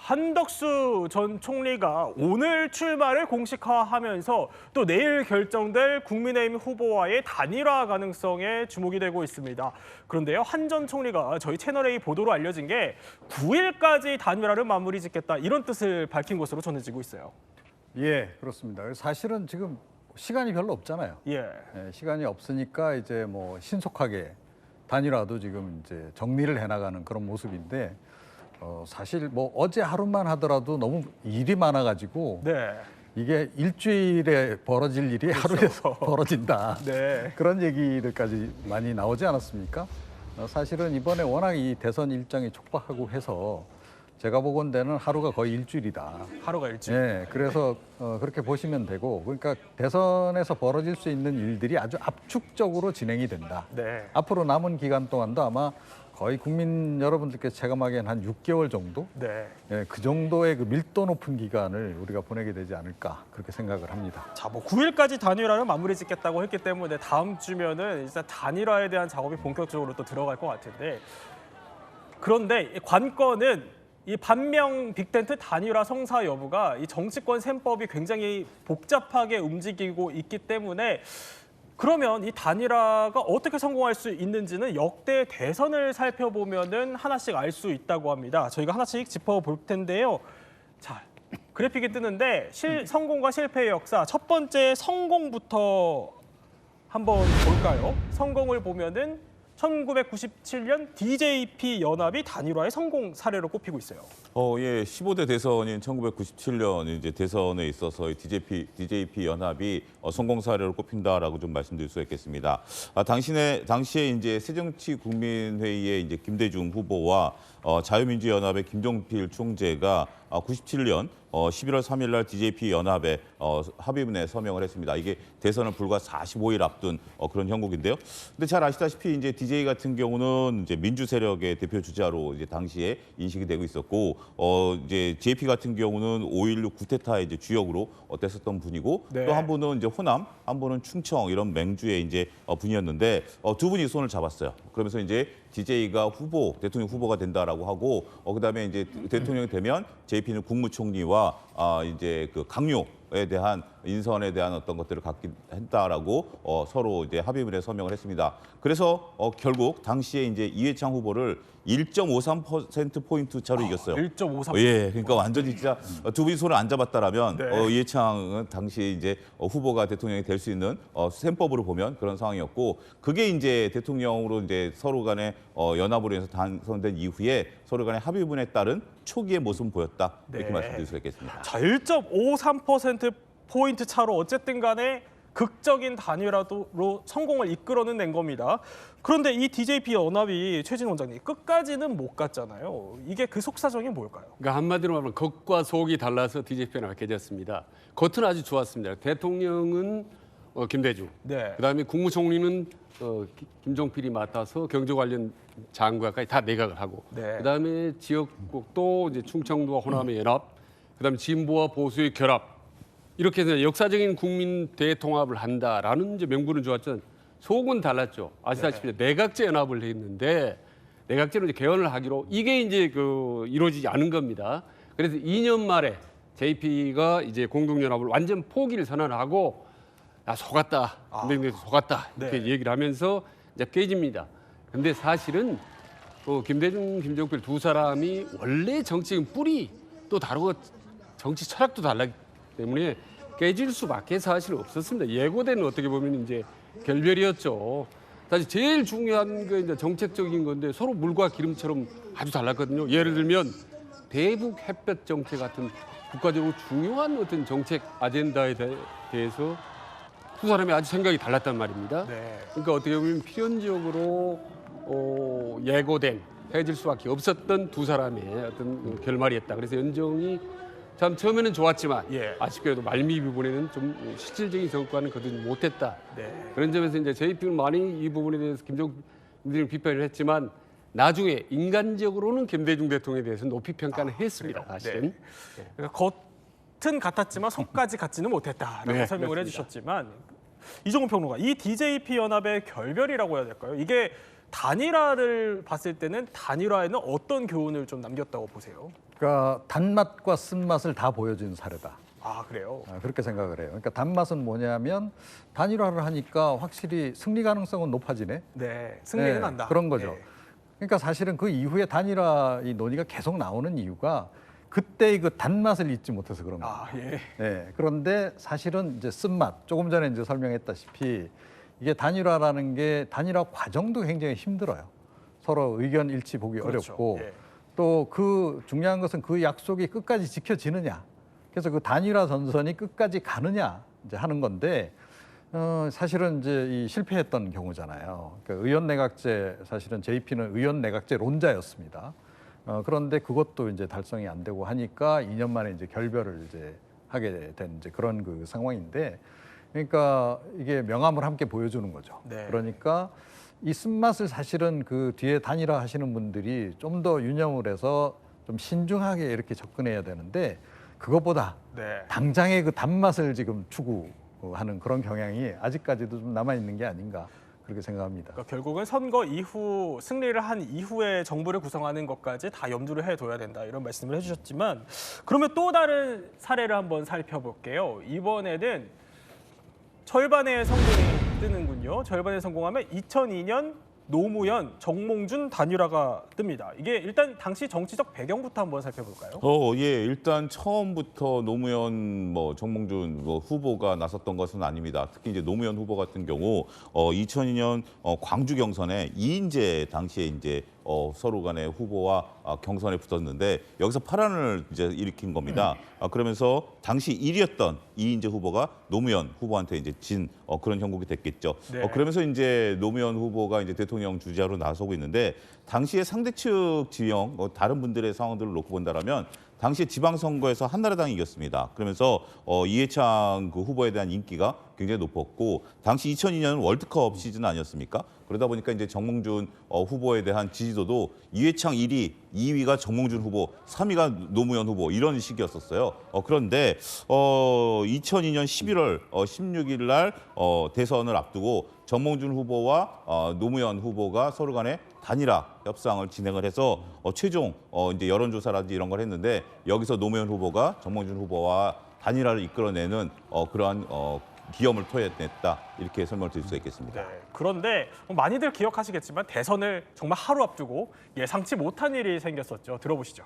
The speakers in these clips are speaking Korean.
한덕수 전 총리가 오늘 출마를 공식화하면서 또 내일 결정될 국민의힘 후보와의 단일화 가능성에 주목이 되고 있습니다. 그런데요, 한 전 총리가 저희 채널A 보도로 알려진 게 9일까지 단일화를 마무리 짓겠다 이런 뜻을 밝힌 것으로 전해지고 있어요. 예, 그렇습니다. 사실은 지금 시간이 별로 없잖아요. 예. 시간이 없으니까 이제 뭐 신속하게 단일화도 지금 이제 정리를 해나가는 그런 모습인데 사실 뭐 어제 하루만 하더라도 너무 일이 많아가지고 네. 이게 일주일에 벌어질 일이 하루에 벌어진다. 네. 그런 얘기들까지 많이 나오지 않았습니까? 사실은 이번에 워낙 이 대선 일정이 촉박하고 해서 제가 보건대는 하루가 거의 일주일이다. 하루가 일주일. 예, 그래서 그렇게 보시면 되고, 그러니까 대선에서 벌어질 수 있는 일들이 아주 압축적으로 진행이 된다. 네. 앞으로 남은 기간 동안도 아마 거의 국민 여러분들께 체감하기엔 한 6개월 정도? 네. 예, 그 정도의 그 밀도 높은 기간을 우리가 보내게 되지 않을까 그렇게 생각을 합니다. 자, 뭐 9일까지 단일화를 마무리 짓겠다고 했기 때문에 다음 주면은 일단 단일화에 대한 작업이 본격적으로 또 들어갈 것 같은데, 그런데 이 관건은 이 반명 빅텐트 단일화 성사 여부가 이 정치권 셈법이 굉장히 복잡하게 움직이고 있기 때문에, 그러면 이 단일화가 어떻게 성공할 수 있는지는 역대 대선을 살펴보면은 하나씩 알 수 있다고 합니다. 저희가 하나씩 짚어볼 텐데요. 자, 그래픽이 뜨는데 성공과 실패의 역사, 첫 번째 성공부터 한번 볼까요? 성공을 보면은 1997년 DJP 연합이 단일화의 성공 사례로 꼽히고 있어요. 예, 15대 대선인 1997년 이제 대선에 있어서 DJP 연합이 성공 사례로 꼽힌다라고 좀 말씀드릴 수 있겠습니다. 당시에 이제 새정치국민회의의 이제 김대중 후보와 자유민주연합의 김종필 총재가 97년 11월 3일 날 DJP 연합에 합의문에 서명을 했습니다. 이게 대선을 불과 45일 앞둔 그런 형국인데요. 근데 잘 아시다시피 이제 DJ 같은 경우는 이제 민주 세력의 대표 주자로 이제 당시에 인식이 되고 있었고, 이제 JP 같은 경우는 5.16 쿠데타의 이제 주역으로 됐었던 분이고, 네. 또 한 분은 이제 호남, 한 분은 충청 이런 맹주의 이제 분이었는데 두 분이 손을 잡았어요. 그러면서 이제 DJ가 대통령 후보가 된다라고 하고, 그다음에 이제 대통령이 되면 JP는 국무총리와 이제 그 강요에 대한 인선에 대한 어떤 것들을 갖게 했다라고 서로 이제 합의문에 서명을 했습니다. 그래서 결국 당시에 이제 이회창 후보를 1.53% 차로 이겼어요. 1.53%. 예, 그러니까 완전히 진짜 두 분이 손을 안 잡았다라면 네. 이회창은 당시 이제 후보가 대통령이 될 수 있는 셈법으로 보면 그런 상황이었고, 그게 이제 대통령으로 이제 서로 간에 연합으로 해서 당선된 이후에 서로 간의 합의문에 따른 초기의 모습을 보였다, 이렇게 네. 말씀드릴 수 있겠습니다. 자, 1.53%포인트 차로 어쨌든 간에 극적인 단일화로 성공을 이끌어낸 겁니다. 그런데 이 DJP 연합이 최진 원장님 끝까지는 못 갔잖아요. 이게 그 속사정이 뭘까요? 그러니까 한마디로 말하면 겉과 속이 달라서 DJP 연합이 깨졌습니다. 겉은 아주 좋았습니다. 대통령은 김대중, 네. 그다음에 국무총리는 김종필이 맡아서 경제 관련 장관까지 다 내각을 하고, 네. 그다음에 지역국도 이제 충청도와 호남의 연합, 그다음에 진보와 보수의 결합, 이렇게 해서 역사적인 국민 대통합을 한다라는 이제 명분은 좋았지만 속은 달랐죠. 아시다시피 내각제 연합을 했는데 내각제로 이제 개헌을 하기로, 이게 이제 이루어지지 않은 겁니다. 그래서 2년 말에 JP가 이제 공동연합을 완전 포기를 선언하고, 나 속았다, 근데 속았다 이렇게 네. 얘기를 하면서 이제 깨집니다. 근데 사실은 김대중, 김종필 두 사람이 원래 정치적인 뿌리 또 다르고 정치 철학도 달랐기 때문에 깨질 수밖에 사실 없었습니다. 예고된 어떻게 보면 이제 결별이었죠. 사실 제일 중요한 게 이제 정책적인 건데 서로 물과 기름처럼 아주 달랐거든요. 예를 들면 대북 햇볕 정책 같은 국가적으로 중요한 어떤 정책 아젠다에 대해서 두 사람이 아주 생각이 달랐단 말입니다. 네. 그러니까 어떻게 보면 필연적으로 예고된 헤어질 수밖에 없었던 두 사람의 어떤 결말이었다. 그래서 연정이 참 처음에는 좋았지만 아쉽게도 말미 부분에는 좀 실질적인 성과는 거두지 못했다. 네. 그런 점에서 이제 JP는 많이 이 부분에 대해서 김대중 비판을 했지만 나중에 인간적으로는 김대중 대통령에 대해서 높이 평가는 했습니다. 사실은. 네. 그러니까 겉은 같았지만 속까지 같지는 못했다라고 네, 설명을 그렇습니다. 해주셨지만, 이종훈 평론가, 이 DJP 연합의 결별이라고 해야 될까요? 이게 단일화를 봤을 때는 단일화에는 어떤 교훈을 좀 남겼다고 보세요? 그러니까 단맛과 쓴맛을 다 보여준 사례다. 아, 그래요? 그렇게 생각을 해요. 그러니까 단맛은 뭐냐면 단일화를 하니까 확실히 승리 가능성은 높아지네. 네, 승리는 네, 난다. 그런 거죠. 네. 그러니까 사실은 그 이후에 단일화 이 논의가 계속 나오는 이유가 그때의 그 단맛을 잊지 못해서 그런 거예요. 아, 예. 네, 그런데 사실은 이제 쓴맛, 조금 전에 이제 설명했다시피 이게 단일화라는 게 단일화 과정도 굉장히 힘들어요. 서로 의견 일치 보기 그렇죠. 어렵고 예. 또 그 중요한 것은 그 약속이 끝까지 지켜지느냐. 그래서 그 단일화 전선이 끝까지 가느냐 이제 하는 건데 사실은 이제 이 실패했던 경우잖아요. 그러니까 의원내각제 사실은 JP는 의원내각제론자였습니다. 그런데 그것도 이제 달성이 안 되고 하니까 2년 만에 이제 결별을 이제 하게 된 이제 그런 그 상황인데, 그러니까 이게 명함을 함께 보여주는 거죠. 네. 그러니까 이 쓴맛을 사실은 그 뒤에 단일화 하시는 분들이 좀 더 유념을 해서 좀 신중하게 이렇게 접근해야 되는데 그것보다 네. 당장의 그 단맛을 지금 추구하는 그런 경향이 아직까지도 좀 남아 있는 게 아닌가 그렇게 생각합니다. 그러니까 결국은 선거 이후 승리를 한 이후에 정부를 구성하는 것까지 다 염두를 해둬야 된다 이런 말씀을 해주셨지만, 그러면 또 다른 사례를 한번 살펴볼게요. 이번에는 절반의 성공이 뜨는군요. 절반의 성공하면 2002년 노무현, 정몽준 단일화가 뜹니다. 이게 일단 당시 정치적 배경부터 한번 살펴볼까요? 예, 일단 처음부터 노무현, 정몽준 후보가 나섰던 것은 아닙니다. 특히 이제 노무현 후보 같은 경우 2002년 광주 경선에 이인재 당시에 이제 서로 간의 후보와 경선에 붙었는데 여기서 파란을 이제 일으킨 겁니다. 그러면서 당시 1위였던 이인재 후보가 노무현 후보한테 이제 진 그런 형국이 됐겠죠. 네. 그러면서 이제 노무현 후보가 이제 대통령 주자로 나서고 있는데 당시에 상대측 지형 다른 분들의 상황들을 놓고 본다라면 당시에 지방선거에서 한나라당이 이겼습니다. 그러면서 이해창 그 후보에 대한 인기가 굉장히 높았고 당시 2002년은 월드컵 시즌 아니었습니까? 그러다 보니까 이제 정몽준 후보에 대한 지지도도 이해창 1위, 2위가 정몽준 후보, 3위가 노무현 후보 이런 식이었었어요. 그런데 2002년 11월 16일 날 대선을 앞두고 정몽준 후보와 노무현 후보가 서로 간에 단일화 협상을 진행을 해서 최종 이제 여론조사라든지 이런 걸 했는데 여기서 노무현 후보가 정몽준 후보와 단일화를 이끌어내는 그러한 기염을 토해냈다 이렇게 설명을 드릴 수 있겠습니다. 네. 그런데 많이들 기억하시겠지만 대선을 정말 하루 앞두고 예상치 못한 일이 생겼었죠. 들어보시죠.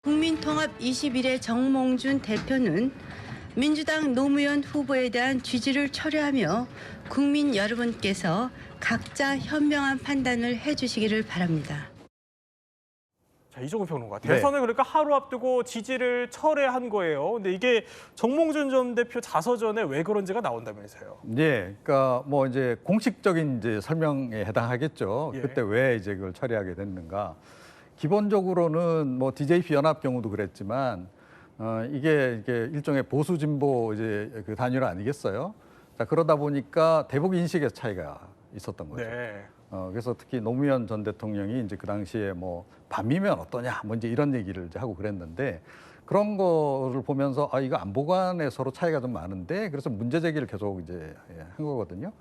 국민통합 21의 정몽준 대표는 민주당 노무현 후보에 대한 지지를 철회하며 국민 여러분께서 각자 현명한 판단을 해주시기를 바랍니다. 자, 이종우 평론가. 네. 대선을 그러니까 하루 앞두고 지지를 철회한 거예요. 근데 이게 정몽준 전 대표 자서전에 왜 그런지가 나온다면서요. 예, 그러니까 뭐 이제 공식적인 이제 설명에 해당하겠죠. 예. 그때 왜 이제 그걸 처리하게 됐는가. 기본적으로는 뭐 DJP 연합 경우도 그랬지만 이게 일종의 보수 진보 이제 그 단일화 아니겠어요? 자, 그러다 보니까 대북 인식의 차이가 있었던 거죠. 네. 그래서 특히 노무현 전 대통령이 이제 그 당시에 뭐 반미면 어떠냐, 뭐 이제 이런 얘기를 이제 하고 그랬는데 그런 거를 보면서 이거 안보 간에 서로 차이가 좀 많은데 그래서 문제 제기를 계속 이제 한 거거든요.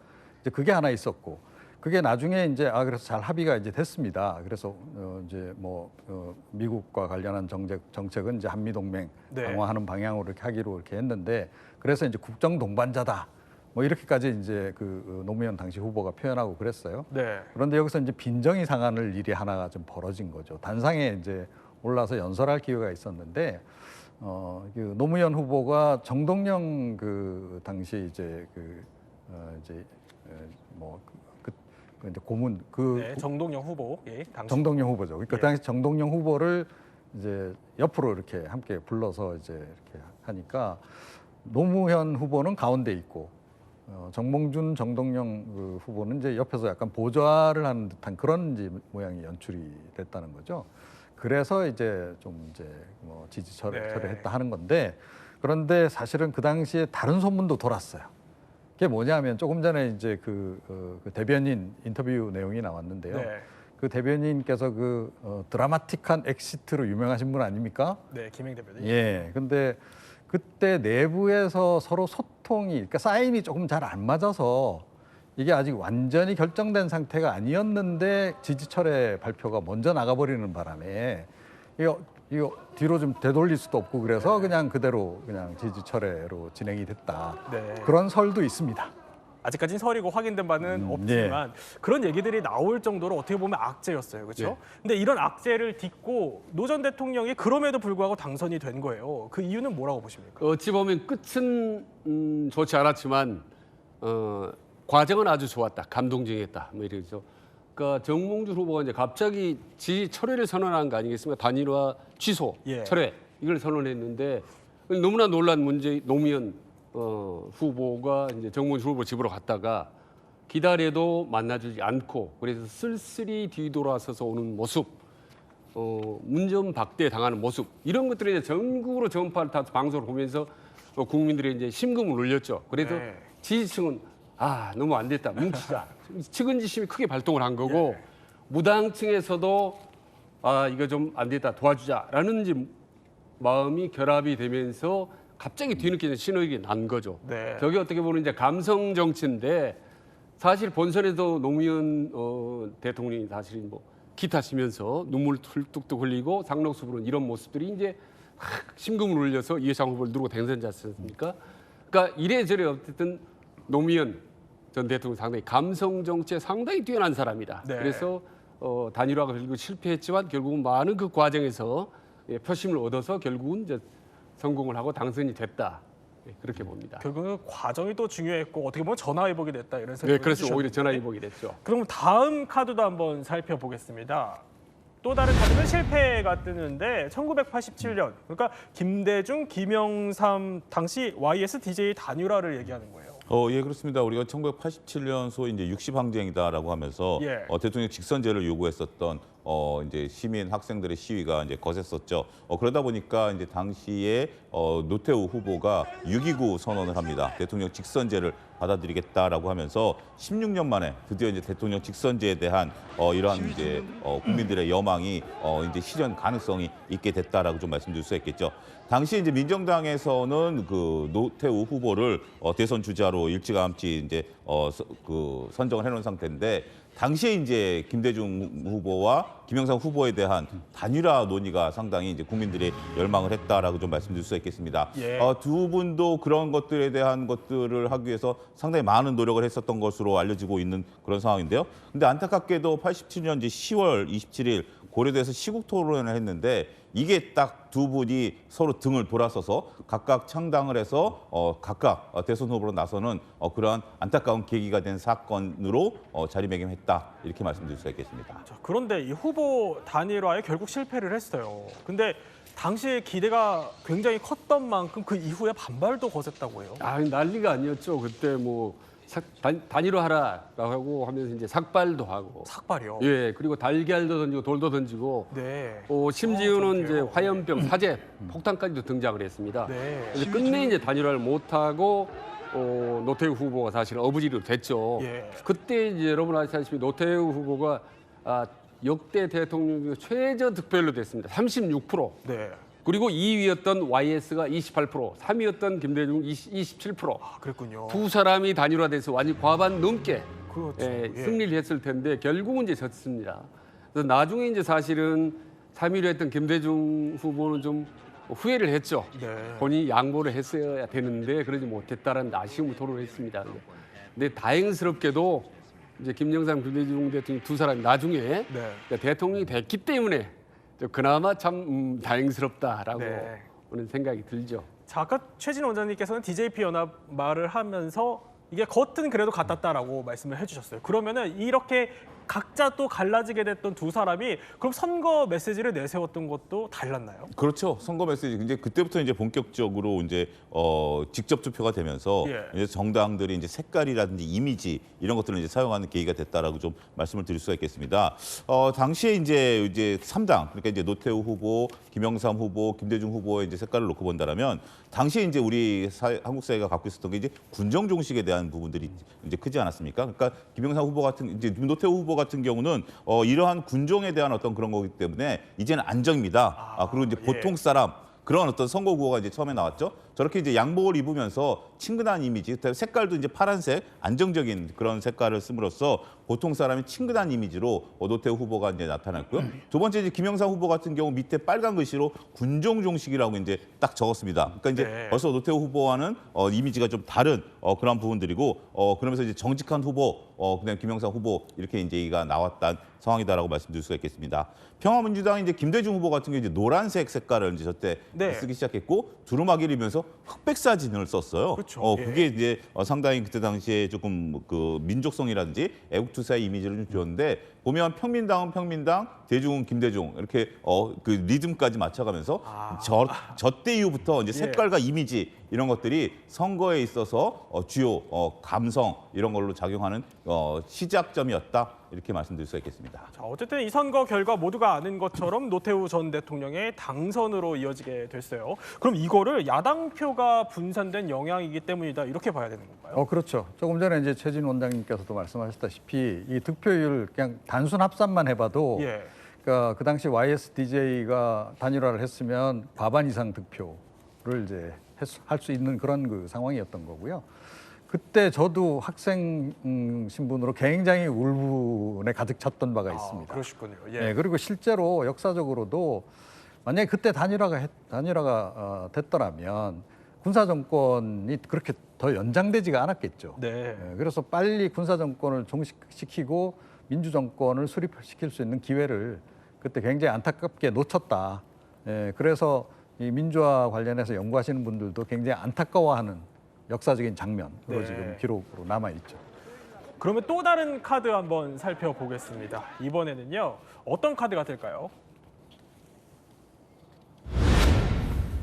이제 그게 하나 있었고 그게 나중에 이제 그래서 잘 합의가 이제 됐습니다. 그래서 이제 뭐 미국과 관련한 정책은 이제 한미 동맹 네. 강화하는 방향으로 이렇게 하기로 이렇게 했는데 그래서 이제 국정 동반자다. 뭐 이렇게까지 이제 그 노무현 당시 후보가 표현하고 그랬어요. 네. 그런데 여기서 이제 빈정이 상하는 일이 하나가 좀 벌어진 거죠. 단상에 이제 올라서 연설할 기회가 있었는데 그 노무현 후보가 정동영 그 당시 이제 이제 고문 네. 정동영 후보. 예. 당시. 정동영 후보죠. 그러니까 예. 당시 정동영 후보를 이제 옆으로 이렇게 함께 불러서 이제 이렇게 하니까 노무현 후보는 가운데 있고 정몽준, 정동영 그 후보는 이제 옆에서 약간 보좌를 하는 듯한 그런 이제 모양이 연출이 됐다는 거죠. 그래서 이제 좀 이제 뭐 지지 철회했다 하는 건데 그런데 사실은 그 당시에 다른 소문도 돌았어요. 그게 뭐냐면 조금 전에 이제 그 대변인 인터뷰 내용이 나왔는데요. 네. 그 대변인께서 드라마틱한 엑시트로 유명하신 분 아닙니까? 네. 김행 대표님. 예. 근데 그때 내부에서 서로 소통이, 그러니까 사인이 조금 잘 안 맞아서 이게 아직 완전히 결정된 상태가 아니었는데 지지철회 발표가 먼저 나가버리는 바람에 이거 뒤로 좀 되돌릴 수도 없고 그래서 그냥 그대로 그냥 지지 철회로 진행이 됐다. 네. 그런 설도 있습니다. 아직까지는 설이고 확인된 바는 없지만 그런 얘기들이 나올 정도로 어떻게 보면 악재였어요. 그렇죠? 네. 근데 이런 악재를 딛고 노 전 대통령이 그럼에도 불구하고 당선이 된 거예요. 그 이유는 뭐라고 보십니까? 어찌 보면 끝은 좋지 않았지만 과정은 아주 좋았다. 감동적이었다. 뭐 이러죠. 그러니까 정몽준 후보가 이제 갑자기 지지 철회를 선언한 거 아니겠습니까? 단일화 취소, 예. 철회 이걸 선언했는데 너무나 놀란 노무현 후보가 이제 정몽준 후보 집으로 갔다가 기다려도 만나주지 않고 그래서 쓸쓸히 뒤돌아서서 오는 모습, 문전박대 당하는 모습 이런 것들이 이제 전국으로 전파를 타서 방송을 보면서 국민들이 이제 심금을 울렸죠. 그래서 네. 지지층은 너무 안 됐다 뭉치자 측은지심이 크게 발동을 한 거고 무당층에서도 이거 좀 안 됐다 도와주자라는 이제 마음이 결합이 되면서 갑자기 뒤늦게 신호가 난 거죠. 네. 저게 어떻게 보면 이제 감성 정치인데 사실 본선에도 노무현 대통령이 사실 뭐 기타 치면서 눈물 뚝뚝 흘리고 상록수 부른 이런 모습들이 이제 심금을 울려서 이해창 후보를 누르고 당선자지 않습니까? 그러니까 이래저래 어쨌든 노무현 전 대통령 상당히 감성 정치에 상당히 뛰어난 사람이다. 네. 그래서 단일화가 결국 실패했지만 결국은 많은 그 과정에서 표심을 얻어서 결국은 이제 성공을 하고 당선이 됐다. 그렇게 봅니다. 결국은 과정이 또 중요했고 어떻게 보면 전화위복이 됐다 이런 생각이 네, 그래서 해주셨는데 오히려 전화위복이 됐죠. 그럼 다음 카드도 한번 살펴보겠습니다. 또 다른 카드는 실패가 뜨는데 1987년 그러니까 김대중, 김영삼 당시 YS DJ 단일화를 얘기하는 거예요. 예, 그렇습니다. 우리가 1987년 소위 이제 60항쟁이다라고 하면서 예. 대통령 직선제를 요구했었던 이제 시민 학생들의 시위가 이제 거셌었죠. 그러다 보니까 이제 당시에 노태우 후보가 6.29 선언을 합니다. 대통령 직선제를 받아들이겠다라고 하면서 16년 만에 드디어 이제 대통령 직선제에 대한 이러한 이제 국민들의 여망이 이제 실현 가능성이 있게 됐다라고 좀 말씀드릴 수 있겠죠. 당시 이제 민정당에서는 그 노태우 후보를 대선 주자로 일찌감치 이제 그 선정을 해놓은 상태인데 당시에 이제 김대중 후보와 김영삼 후보에 대한 단일화 논의가 상당히 이제 국민들이 열망을 했다라고 좀 말씀드릴 수 있겠습니다. 예. 두 분도 그런 것들에 대한 것들을 하기 위해서 상당히 많은 노력을 했었던 것으로 알려지고 있는 그런 상황인데요. 근데 안타깝게도 87년 이제 10월 27일 고려대에서 시국 토론을 했는데 이게 딱 두 분이 서로 등을 돌아서서 각각 창당을 해서 각각 대선 후보로 나서는 그러한 안타까운 계기가 된 사건으로 자리매김했다 이렇게 말씀드릴 수 있겠습니다. 자, 그런데 이 후보 단일화에 결국 실패를 했어요. 근데 당시에 기대가 굉장히 컸던 만큼 그 이후에 반발도 거셌다고 해요. 난리가 아니었죠. 그때 뭐 단일화하라라고 하면서 이제 삭발도 하고. 삭발이요. 예, 그리고 달걀도 던지고 돌도 던지고. 네. 심지어는 이제 그렇게요. 화염병, 사제, 폭탄까지도 등장을 했습니다. 네. 그래서 끝내 이제 단일화를 못하고 노태우 후보가 사실 어부지리로 됐죠. 예. 그때 이제 여러분 아시다시피 노태우 후보가 역대 대통령 중 최저 득표율로 됐습니다. 36%. 네. 그리고 2위였던 YS가 28%, 3위였던 김대중 27%. 그랬군요. 두 사람이 단일화돼서 완전 과반 넘게 그렇죠. 예. 승리를 했을 텐데 결국은 이제 졌습니다. 그래서 나중에 이제 사실은 3위로 했던 김대중 후보는 좀 후회를 했죠. 네. 본인이 양보를 했어야 되는데 그러지 못했다라는 아쉬움을 토로했습니다. 근데 다행스럽게도 이제 김영삼, 김대중 대통령 두 사람이 나중에 네. 대통령이 됐기 때문에 그나마 참 다행스럽다라고 네. 하는 생각이 들죠. 자, 아까 최진 원장님께서는 DJP 연합 말을 하면서 이게 겉은 그래도 같았다라고 말씀을 해주셨어요. 그러면은 이렇게 각자 또 갈라지게 됐던 두 사람이 그럼 선거 메시지를 내세웠던 것도 달랐나요? 그렇죠. 선거 메시지 이제 그때부터 이제 본격적으로 이제 직접 투표가 되면서 예. 이제 정당들이 이제 색깔이라든지 이미지 이런 것들을 이제 사용하는 계기가 됐다라고 좀 말씀을 드릴 수가 있겠습니다. 당시에 이제 3당 그러니까 이제 노태우 후보, 김영삼 후보, 김대중 후보의 이제 색깔을 놓고 본다라면 당시에 이제 우리 한국 사회가 갖고 있었던 게 이제 군정 종식에 대한 부분들이 이제 크지 않았습니까? 그러니까 김영삼 후보 같은 이제 노태우 후보 같은 경우는 이러한 군종에 대한 어떤 그런 거기 때문에 이제는 안정입니다. 그리고 이제 예. 보통 사람 그런 어떤 선거 구호가 이제 처음에 나왔죠. 저렇게 이제 양복을 입으면서 친근한 이미지, 색깔도 이제 파란색 안정적인 그런 색깔을 씀으로써 보통 사람이 친근한 이미지로 노태우 후보가 이제 나타났고요. 두 번째 이제 김영삼 후보 같은 경우 밑에 빨간 글씨로 군종종식이라고 이제 딱 적었습니다. 그러니까 이제 네. 벌써 노태우 후보와는 이미지가 좀 다른 그런 부분들이고 그러면서 이제 정직한 후보, 그냥 김영삼 후보 이렇게 이제 이가 나왔던 상황이다라고 말씀드릴 수가 있겠습니다. 평화민주당 이제 김대중 후보 같은 경우 이제 노란색 색깔을 이제 저때 네. 쓰기 시작했고 두루마기를 입으면서 흑백 사진을 썼어요. 그렇죠. 예. 그게 이제 상당히 그때 당시에 조금 그 민족성이라든지 애국투사의 이미지를 좀 줬는데 보면 평민당은 평민당, 대중은 김대중 이렇게 그 리듬까지 맞춰가면서 저때 이후부터 이제 색깔과 이미지 이런 것들이 선거에 있어서 주요 감성 이런 걸로 작용하는 시작점이었다 이렇게 말씀드릴 수가 있겠습니다. 자, 어쨌든 이 선거 결과 모두가 아는 것처럼 노태우 전 대통령의 당선으로 이어지게 됐어요. 그럼 이거를 야당표가 분산된 영향이기 때문이다 이렇게 봐야 되는 건가요? 그렇죠. 조금 전에 이제 최진 원장님께서도 말씀하셨다시피 이 득표율 그냥 단순 합산만 해봐도 예. 그러니까 그 당시 YSDJ가 단일화를 했으면 과반 이상 득표를 이제 할 수 있는 그런 그 상황이었던 거고요. 그때 저도 학생 신분으로 굉장히 울분에 가득 찼던 바가 있습니다. 그러시군요. 예. 네, 그리고 실제로 역사적으로도 만약에 그때 단일화가 됐더라면 군사 정권이 그렇게 더 연장되지가 않았겠죠. 네. 그래서 빨리 군사 정권을 종식시키고 민주 정권을 수립시킬 수 있는 기회를 그때 굉장히 안타깝게 놓쳤다. 그래서 이 민주화 관련해서 연구하시는 분들도 굉장히 안타까워하는 역사적인 장면으로 네. 지금 기록으로 남아 있죠. 그러면 또 다른 카드 한번 살펴보겠습니다. 이번에는요. 어떤 카드가 될까요?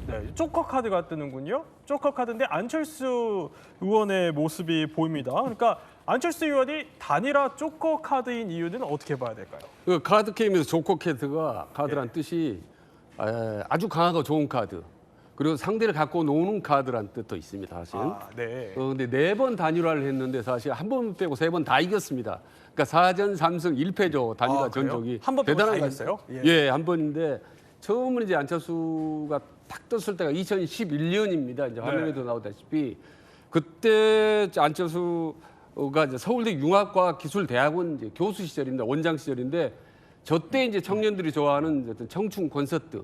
네, 조커 카드가 뜨는군요. 조커 카드인데 안철수 의원의 모습이 보입니다. 그러니까 안철수 의원이 단일화 조커 카드인 이유는 어떻게 봐야 될까요? 그 카드 게임에서 조커 카드가 카드란 뜻이 아주 강하고 좋은 카드. 그리고 상대를 갖고 노는 카드란 뜻도 있습니다, 사실은. 네. 근데 4번 단일화를 했는데 사실 한 번 빼고 3번 다 이겼습니다. 그러니까 4전 3승 1패죠. 단일화 그래요? 전적이. 한번 빼고 다 거 이겼어요? 예, 한 번인데 처음은 이제 안철수가 딱 떴을 때가 2011년입니다. 이제 화면에도 나오다시피 그때 안철수가 이제 서울대 융합과학기술대학원 이제 교수 시절입니다. 원장 시절인데 저때 이제 청년들이 좋아하는 어떤 청춘 콘서트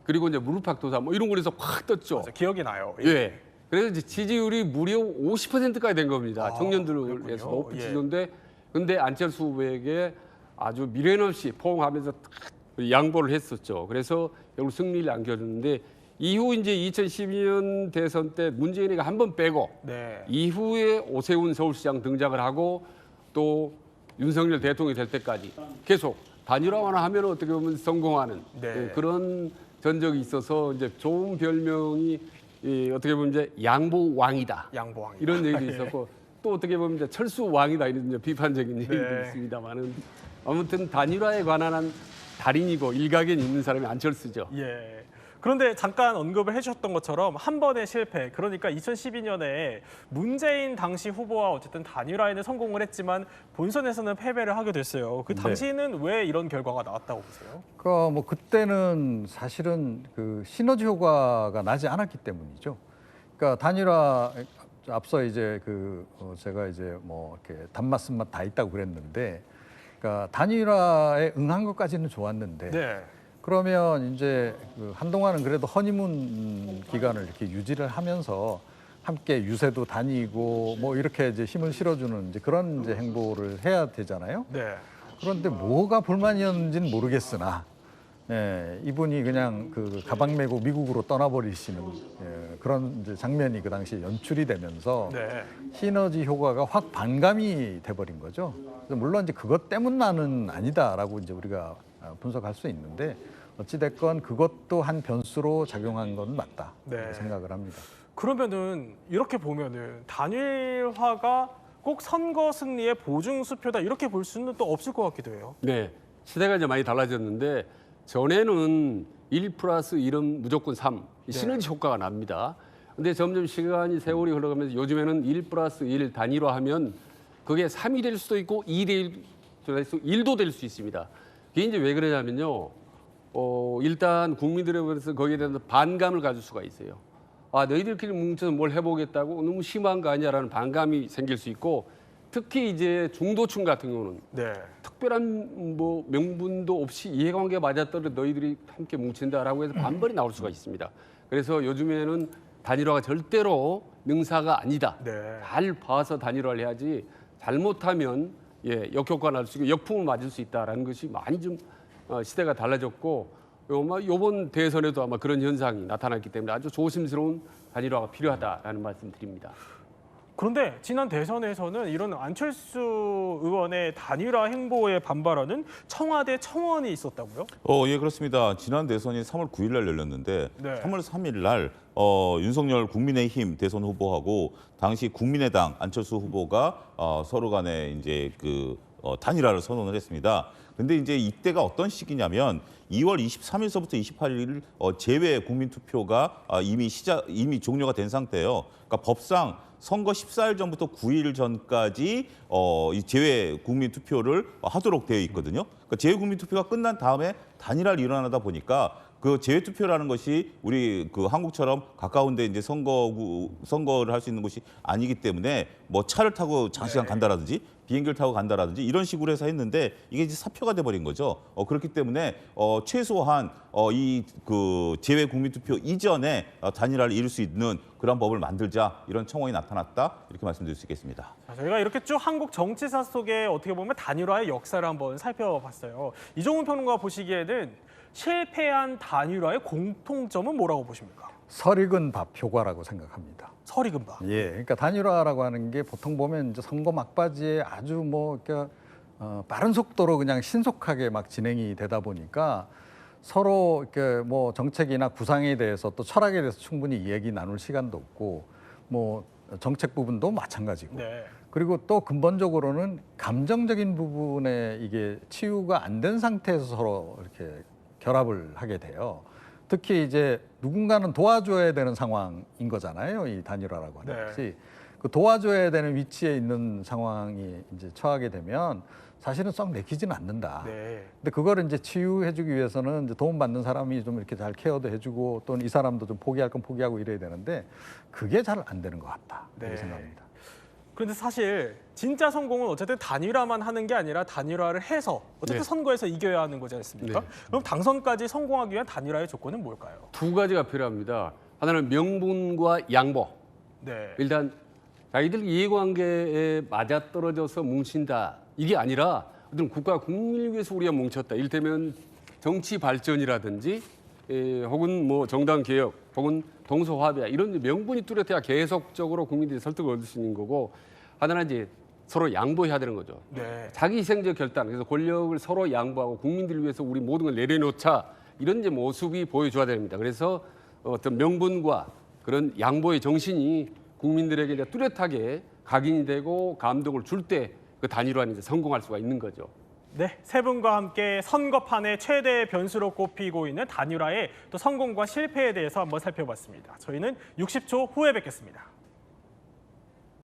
그리고 이제 무릎팍도사 뭐 이런 거에서 확 떴죠. 맞아, 기억이 나요. 예. 그래서 이제 지지율이 무려 50%까지 된 겁니다. 청년들을 그렇군요. 위해서 높이 예. 치는데 근데 안철수 후보에게 아주 미련 없이 포옹하면서 딱 양보를 했었죠. 그래서 결국 승리를 안겨줬는데 이후 이제 2012년 대선 때 문재인이가 한 번 빼고 네. 이후에 오세훈 서울시장 등장을 하고 또 윤석열 대통령이 될 때까지 계속 단일화만 하면 어떻게 보면 성공하는 네. 그런 전적이 있어서 이제 좋은 별명이 어떻게 보면 이제 양보 왕이다 양보왕. 이런 얘기도 있었고 또 어떻게 보면 이제 철수 왕이다 이런 이제 비판적인 얘기도 네. 있습니다만은 아무튼 단일화에 관한 한 달인이고 일각에 있는 사람이 안철수죠. 예. 그런데 잠깐 언급을 해주셨던 것처럼 한 번의 실패, 그러니까 2012년에 문재인 당시 후보와 어쨌든 단일화에는 성공을 했지만 본선에서는 패배를 하게 됐어요. 그 네. 당시에는 왜 이런 결과가 나왔다고 보세요? 뭐 그때는 사실은 그 시너지 효과가 나지 않았기 때문이죠. 그러니까 단일화 앞서 이제 제가 이제 뭐 이렇게 단맛 쓴맛 다 있다고 그랬는데, 그러니까 단일화에 응한 것까지는 좋았는데. 네. 그러면 이제 한동안은 그래도 허니문 기간을 이렇게 유지를 하면서 함께 유세도 다니고 뭐 이렇게 이제 힘을 실어주는 이제 그런 이제 행보를 해야 되잖아요. 네. 그런데 뭐가 불만이었는지는 모르겠으나 이분이 그냥 가방 메고 미국으로 떠나버리시는 그런 이제 장면이 그 당시에 연출이 되면서 네. 시너지 효과가 확 반감이 돼버린 거죠. 물론 이제 그것 때문만은 아니다라고 이제 우리가 분석할 수 있는데 어찌됐건 그것도 한 변수로 작용한 건 맞다 네. 생각을 합니다. 그러면은 이렇게 보면은 단일화가 꼭 선거 승리의 보증 수표다 이렇게 볼 수는 또 없을 것 같기도 해요. 네, 시대가 이제 많이 달라졌는데 전에는 1+1은 무조건 3, 이 시너지 효과가 납니다. 근데 점점 시간이 세월이 흘러가면서 요즘에는 1+1 단일화하면 그게 3이 될 수도 있고 1도 될 수 있습니다. 그게 이제 왜 그러냐면요. 일단 국민들에 대해서 거기에 대해서 반감을 가질 수가 있어요. 아 너희들끼리 뭉쳐서 뭘 해보겠다고 너무 심한 거 아니냐라는 반감이 생길 수 있고 특히 이제 중도층 같은 경우는 네. 특별한 뭐 명분도 없이 이해관계 맞아떨어 너희들이 함께 뭉친다라고 해서 반발이 나올 수가 있습니다. 그래서 요즘에는 단일화가 절대로 능사가 아니다. 네. 잘 봐서 단일화를 해야지 잘못하면 역효과 날 수 있고 역풍을 맞을 수 있다라는 것이 많이 좀 시대가 달라졌고 아마 이번 대선에도 아마 그런 현상이 나타났기 때문에 아주 조심스러운 단일화가 필요하다라는 말씀드립니다. 그런데 지난 대선에서는 이런 안철수 의원의 단일화 행보에 반발하는 청와대 청원이 있었다고요? 예, 그렇습니다. 지난 대선이 3월 9일 날 열렸는데 네. 3월 3일 날 윤석열 국민의힘 대선 후보하고 당시 국민의당 안철수 후보가 서로 간에 이제 단일화를 선언을 했습니다. 근데 이제 이때가 어떤 시기냐면 2월 23일서부터 28일 재외 국민 투표가 이미 종료가 된 상태예요. 그러니까 법상 선거 14일 전부터 9일 전까지 이 재외 국민 투표를 하도록 되어 있거든요. 그러니까 재외 국민 투표가 끝난 다음에 단일화를 일어나다 보니까 그 재외 투표라는 것이 우리 한국처럼 가까운데 이제 선거를 할 수 있는 곳이 아니기 때문에 뭐 차를 타고 장시간 간다라든지 비행기를 타고 간다라든지 이런 식으로 해서 했는데 이게 이제 사표가 돼 버린 거죠. 그렇기 때문에 최소한 이 재외 국민 투표 이전에 단일화를 이룰 수 있는 그런 법을 만들자 이런 청원이 나타났다 이렇게 말씀드릴 수 있겠습니다. 자, 저희가 이렇게 쭉 한국 정치사 속에 어떻게 보면 단일화의 역사를 한번 살펴봤어요. 이종훈 평론가 보시기에는 실패한 단일화의 공통점은 뭐라고 보십니까? 설익은 밥효과라고 생각합니다. 설익은바. 예, 그러니까 단일화라고 하는 게 보통 보면 이제 선거 막바지에 아주 뭐 그러니까 빠른 속도로 그냥 신속하게 막 진행이 되다 보니까 서로 이렇게 뭐 정책이나 구상에 대해서 또 철학에 대해서 충분히 이야기 나눌 시간도 없고 뭐 정책 부분도 마찬가지고. 네. 그리고 또 근본적으로는 감정적인 부분에 이게 치유가 안 된 상태에서 서로 이렇게 결합을 하게 돼요. 특히 이제 누군가는 도와줘야 되는 상황인 거잖아요. 이 단일화라고 하는 네. 것이. 그 도와줘야 되는 위치에 있는 상황이 이제 처하게 되면 사실은 썩 내키지는 않는다. 네. 근데 그거를 이제 치유해주기 위해서는 이제 도움받는 사람이 좀 이렇게 잘 케어도 해주고 또는 이 사람도 좀 포기할 건 포기하고 이래야 되는데 그게 잘 안 되는 것 같다. 이렇게 네. 생각합니다. 그런데 사실 진짜 성공은 어쨌든 단일화만 하는 게 아니라 단일화를 해서 어쨌든 네. 선거에서 이겨야 하는 거지 않습니까? 네. 그럼 당선까지 성공하기 위한 단일화의 조건은 뭘까요? 두 가지가 필요합니다. 하나는 명분과 양보. 네. 일단 자기들 이해관계에 맞아떨어져서 뭉친다. 이게 아니라 어떤 국가 국민을 위해서 우리가 뭉쳤다. 이를테면 정치 발전이라든지 혹은 뭐 정당 개혁 혹은 동서화합이야. 이런 명분이 뚜렷해야 계속적으로 국민들이 설득을 얻을 수 있는 거고 하나는 이제 서로 양보해야 되는 거죠. 네. 자기 희생적 결단. 그래서 권력을 서로 양보하고 국민들을 위해서 우리 모든 걸 내려놓자. 이런 이제 모습이 보여줘야 됩니다. 그래서 어떤 명분과 그런 양보의 정신이 국민들에게 이제 뚜렷하게 각인이 되고 감동을 줄 때 그 단일화는 이제 성공할 수가 있는 거죠. 네, 세 분과 함께 선거판의 최대 변수로 꼽히고 있는 단일화의 또 성공과 실패에 대해서 한번 살펴봤습니다. 저희는 60초 후에 뵙겠습니다.